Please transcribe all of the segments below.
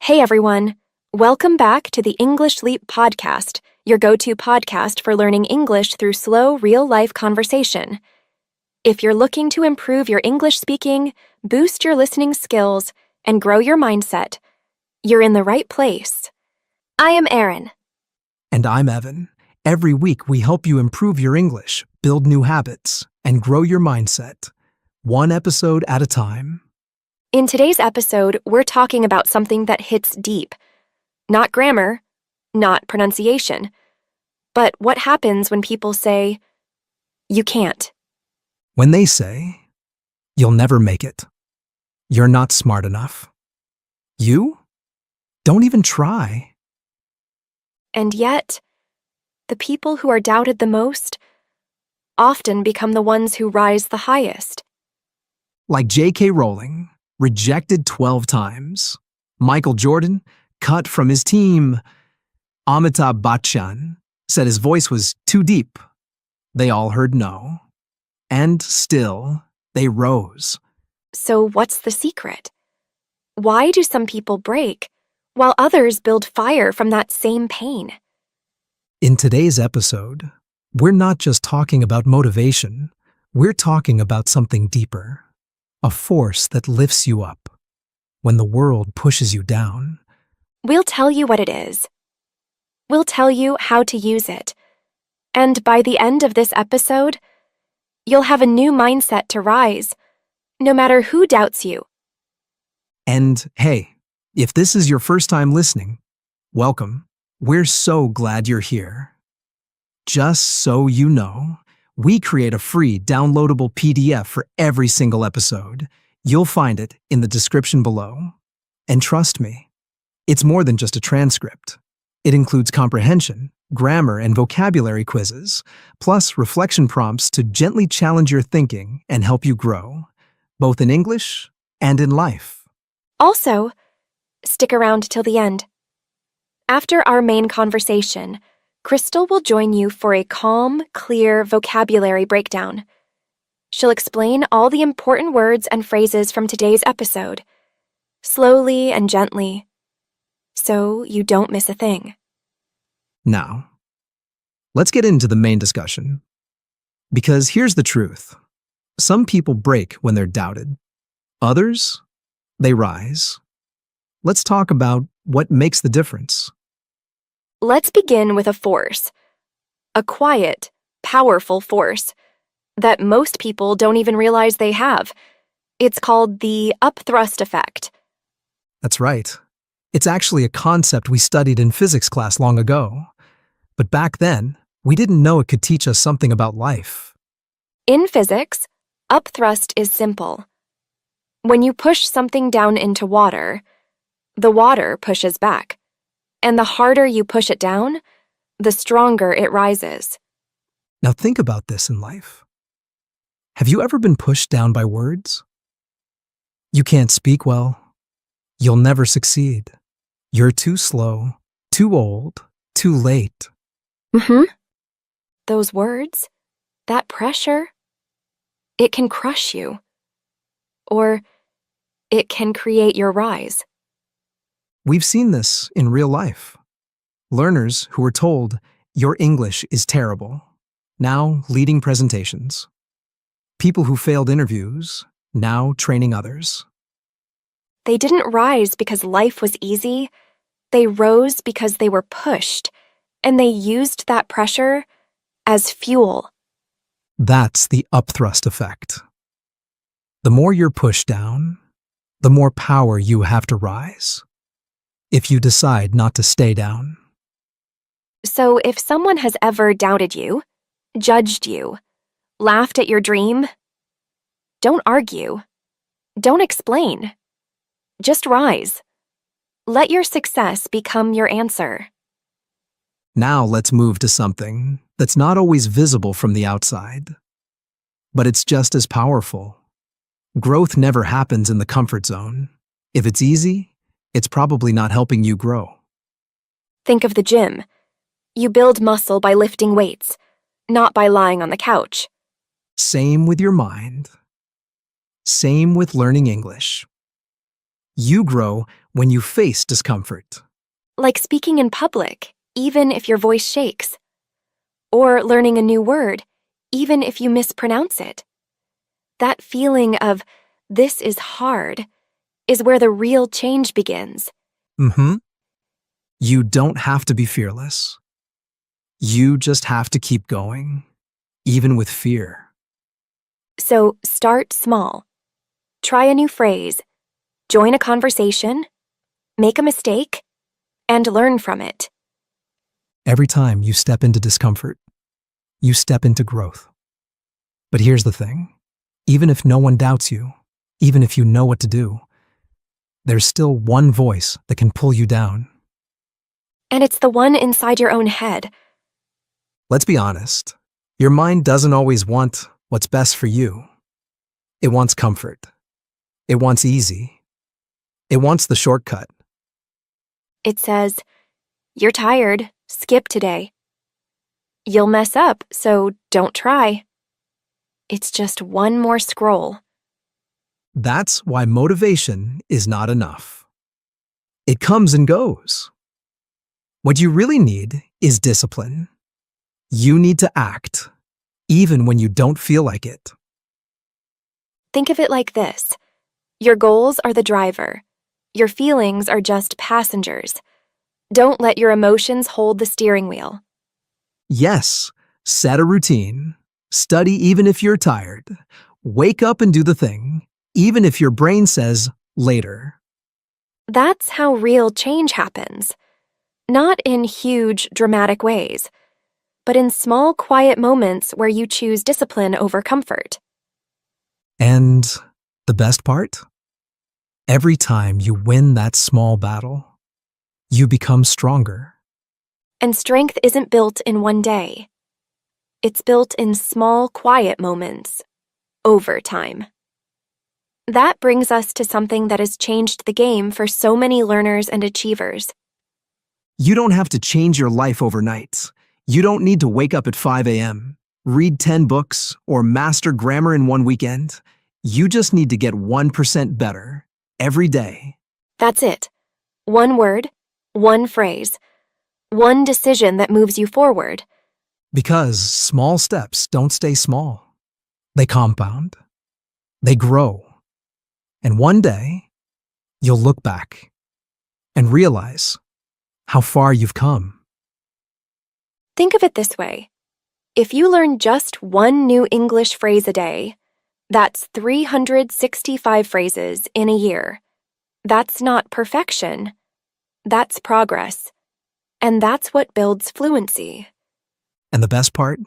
Hey everyone, welcome back to the English Leap podcast, your go-to podcast for learning English through slow, real-life conversation. If you're looking to improve your English speaking, boost your listening skills, and grow your mindset, you're in the right place. I am Erin. And I'm Evan. Every week we help you improve your English, build new habits, and grow your mindset, one episode at a time. In today's episode, we're talking about something that hits deep. Not grammar, not pronunciation, but what happens when people say, "You can't." When they say, "You'll never make it," "You're not smart enough," "You? Don't even try." And yet, the people who are doubted the most often become the ones who rise the highest. Like J.K. Rowling, rejected 12 times. Michael Jordan, cut from his team. Amitabh Bachchan said his voice was too deep. They all heard no. And still, they rose. So what's the secret? Why do some people break, while others build fire from that same pain? In today's episode, we're not just talking about motivation, we're talking about something deeper. A force that lifts you up when the world pushes you down. We'll tell you what it is. We'll tell you how to use it. And by the end of this episode, you'll have a new mindset to rise, no matter who doubts you. And hey, if this is your first time listening, welcome. We're so glad you're here. Just so you know, we create a free downloadable PDF for every single episode. You'll find it in the description below. And trust me, it's more than just a transcript. It includes comprehension, grammar, and vocabulary quizzes, plus reflection prompts to gently challenge your thinking and help you grow, both in English and in life. Also, stick around till the end. After our main conversation, Crystal will join you for a calm, clear vocabulary breakdown. She'll explain all the important words and phrases from today's episode, slowly and gently, so you don't miss a thing. Now, let's get into the main discussion. Because here's the truth. Some people break when they're doubted. Others, they rise. Let's talk about what makes the difference. Let's begin with a force. A quiet, powerful force that most people don't even realize they have. It's called the upthrust effect. That's right. It's actually a concept we studied in physics class long ago. But back then, we didn't know it could teach us something about life. In physics, upthrust is simple. When you push something down into water, the water pushes back. And the harder you push it down, the stronger it rises. Now think about this in life. Have you ever been pushed down by words? You can't speak well. You'll never succeed. You're too slow, too old, too late. Those words, that pressure, it can crush you. Or it can create your rise. We've seen this in real life. Learners who were told, "Your English is terrible," now leading presentations. People who failed interviews, now training others. They didn't rise because life was easy. They rose because they were pushed, and they used that pressure as fuel. That's the upthrust effect. The more you're pushed down, the more power you have to rise. If you decide not to stay down. So if someone has ever doubted you, judged you, laughed at your dream, don't argue. Don't explain. Just rise. Let your success become your answer. Now let's move to something that's not always visible from the outside, but it's just as powerful. Growth never happens in the comfort zone. If it's easy, it's probably not helping you grow. Think of the gym. You build muscle by lifting weights, not by lying on the couch. Same with your mind. Same with learning English. You grow when you face discomfort. Like speaking in public, even if your voice shakes. Or learning a new word, even if you mispronounce it. That feeling of, this is hard, is where the real change begins. You don't have to be fearless. You just have to keep going, even with fear. So start small. Try a new phrase, join a conversation, make a mistake, and learn from it. Every time you step into discomfort, you step into growth. But here's the thing. Even if no one doubts you, even if you know what to do, there's still one voice that can pull you down. And it's the one inside your own head. Let's be honest. Your mind doesn't always want what's best for you. It wants comfort. It wants easy. It wants the shortcut. It says, you're tired, skip today. You'll mess up, so don't try. It's just one more scroll. That's why motivation is not enough. It comes and goes. What you really need is discipline. You need to act, even when you don't feel like it. Think of it like this. Your goals are the driver. Your feelings are just passengers. Don't let your emotions hold the steering wheel. Yes, set a routine. Study even if you're tired. Wake up and do the thing, even if your brain says later. That's how real change happens. Not in huge, dramatic ways, but in small, quiet moments where you choose discipline over comfort. And the best part? Every time you win that small battle, you become stronger. And strength isn't built in one day. It's built in small, quiet moments, over time. That brings us to something that has changed the game for so many learners and achievers. You don't have to change your life overnight. You don't need to wake up at 5 a.m., read 10 books, or master grammar in one weekend. You just need to get 1% better every day. That's it. One word, one phrase, one decision that moves you forward. Because small steps don't stay small. They compound. They grow. And one day, you'll look back and realize how far you've come. Think of it this way. If you learn just one new English phrase a day, that's 365 phrases in a year. That's not perfection. That's progress. And that's what builds fluency. And the best part?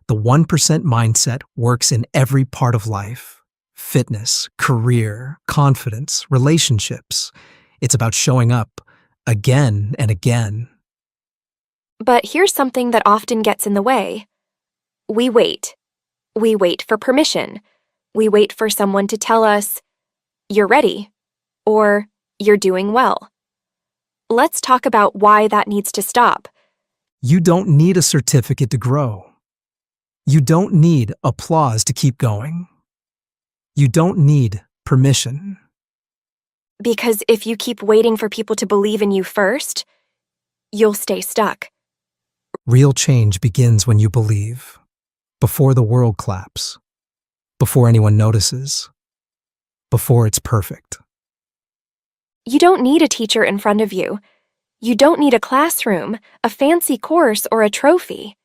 The 1% mindset works in every part of life. Fitness, career, confidence, relationships. It's about showing up again and again. But here's something that often gets in the way. We wait. We wait for permission. We wait for someone to tell us, you're ready, or you're doing well. Let's talk about why that needs to stop. You don't need a certificate to grow. You don't need applause to keep going. You don't need permission. Because if you keep waiting for people to believe in you first, you'll stay stuck. Real change begins when you believe, before the world claps, before anyone notices, before it's perfect. You don't need a teacher in front of you. You don't need a classroom, a fancy course, or a trophy.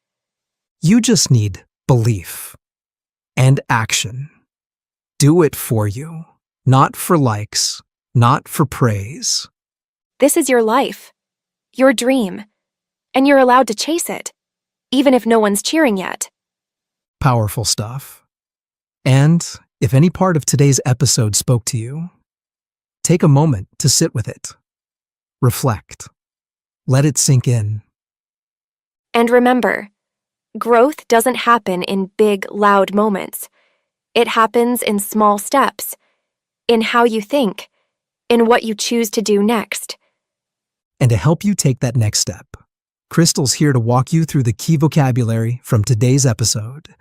You just need belief and action. Do it for you, not for likes, not for praise. This is your life, your dream, and you're allowed to chase it, even if no one's cheering yet. Powerful stuff. And if any part of today's episode spoke to you, take a moment to sit with it. Reflect. Let it sink in. And remember, growth doesn't happen in big, loud moments. It happens in small steps, in how you think, in what you choose to do next. And to help you take that next step, Crystal's here to walk you through the key vocabulary from today's episode.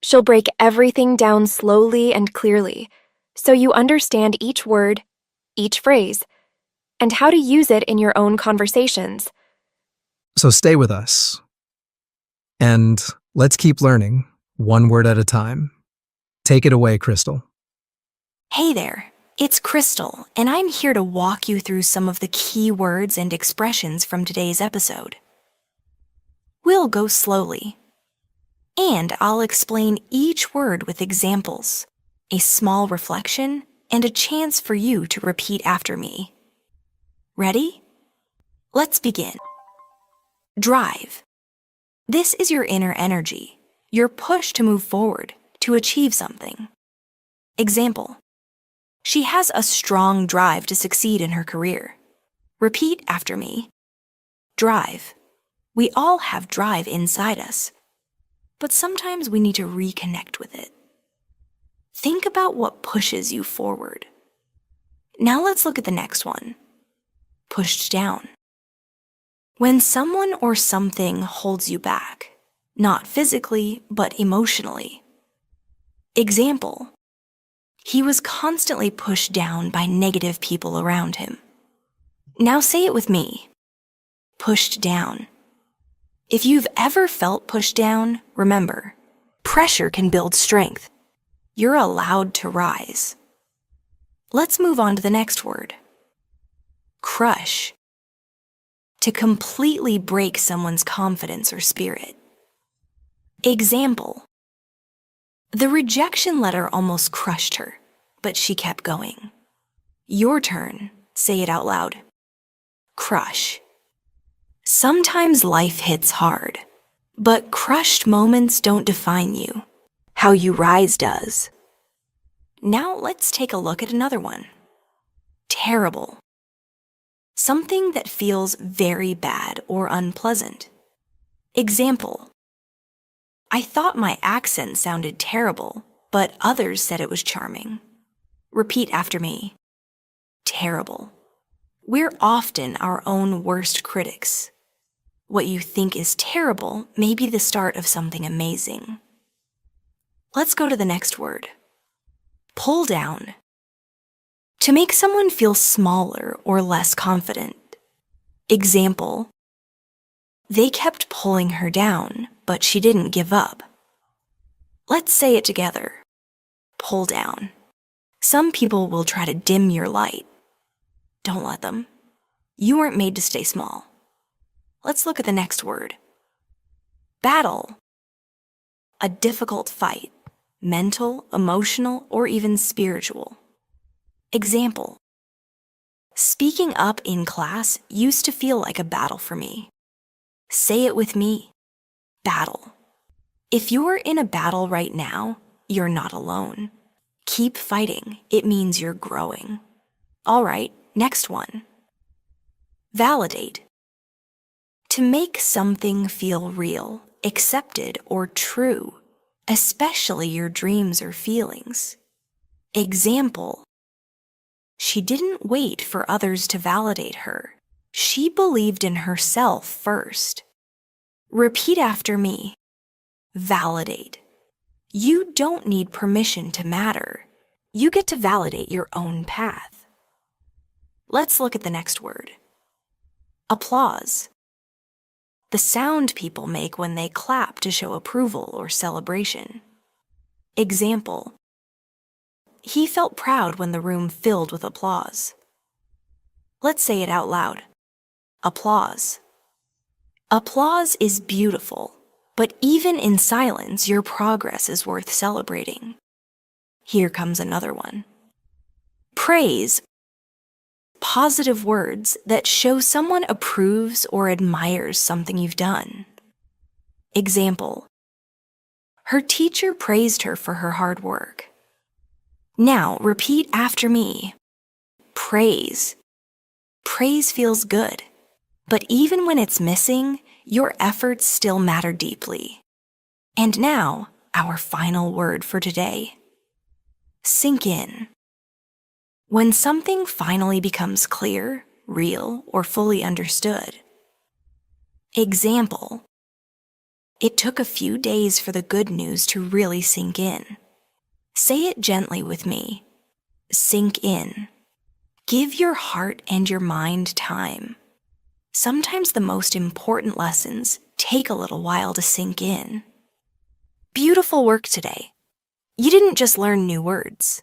She'll break everything down slowly and clearly, so you understand each word, each phrase, and how to use it in your own conversations. So stay with us. And let's keep learning, one word at a time. Take it away, Crystal. Hey there, it's Crystal, and I'm here to walk you through some of the key words and expressions from today's episode. We'll go slowly, and I'll explain each word with examples, a small reflection, and a chance for you to repeat after me. Ready? Let's begin. Drive. This is your inner energy, your push to move forward, to achieve something. Example: she has a strong drive to succeed in her career. Repeat after me. Drive. We all have drive inside us, but sometimes we need to reconnect with it. Think about what pushes you forward. Now let's look at the next one. Pushed down. When someone or something holds you back, not physically, but emotionally. Example: he was constantly pushed down by negative people around him. Now say it with me. Pushed down. If you've ever felt pushed down, remember, pressure can build strength. You're allowed to rise. Let's move on to the next word. Crush. To completely break someone's confidence or spirit. Example: the rejection letter almost crushed her, but she kept going. Your turn. Say it out loud. Crush. Sometimes life hits hard, but crushed moments don't define you. How you rise does. Now let's take a look at another one. Terrible. Something that feels very bad or unpleasant. Example: I thought my accent sounded terrible, but others said it was charming. Repeat after me. Terrible. We're often our own worst critics. What you think is terrible may be the start of something amazing. Let's go to the next word. Pull down. To make someone feel smaller or less confident. Example: they kept pulling her down, but she didn't give up. Let's say it together. Pull down. Some people will try to dim your light. Don't let them. You weren't made to stay small. Let's look at the next word. Battle. A difficult fight, mental, emotional, or even spiritual. Example: speaking up in class used to feel like a battle for me. Say it with me. Battle. If you're in a battle right now, you're not alone. Keep fighting. It means you're growing. All right, next one. Validate. To make something feel real, accepted, or true, especially your dreams or feelings. Example: she didn't wait for others to validate her. She believed in herself first. Repeat after me. Validate. You don't need permission to matter. You get to validate your own path. Let's look at the next word. Applause. The sound people make when they clap to show approval or celebration. Example: he felt proud when the room filled with applause. Let's say it out loud. Applause. Applause is beautiful, but even in silence, your progress is worth celebrating. Here comes another one. Praise. Positive words that show someone approves or admires something you've done. Example: her teacher praised her for her hard work. Now repeat after me. Praise. Praise feels good, but even when it's missing, your efforts still matter deeply. And now, our final word for today. Sink in. When something finally becomes clear, real, or fully understood. Example: it took a few days for the good news to really sink in. Say it gently with me. Sink in. Give your heart and your mind time. Sometimes the most important lessons take a little while to sink in. Beautiful work today. You didn't just learn new words.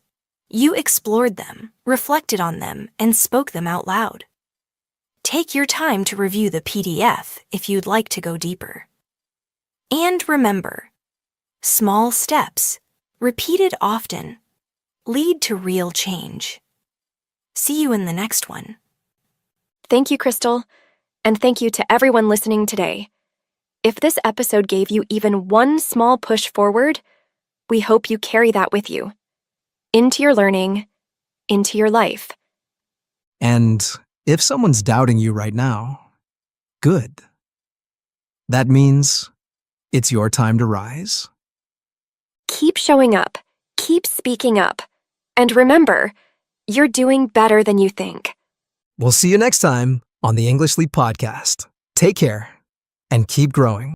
You explored them, reflected on them, and spoke them out loud. Take your time to review the PDF if you'd like to go deeper. And remember, small steps, repeated often, lead to real change. See you in the next one. Thank you, Crystal, and thank you to everyone listening today. If this episode gave you even one small push forward, we hope you carry that with you. Into your learning, into your life. And if someone's doubting you right now, good. That means it's your time to rise. Keep showing up, keep speaking up, and remember, you're doing better than you think. We'll see you next time on the English Leap Podcast. Take care and keep growing.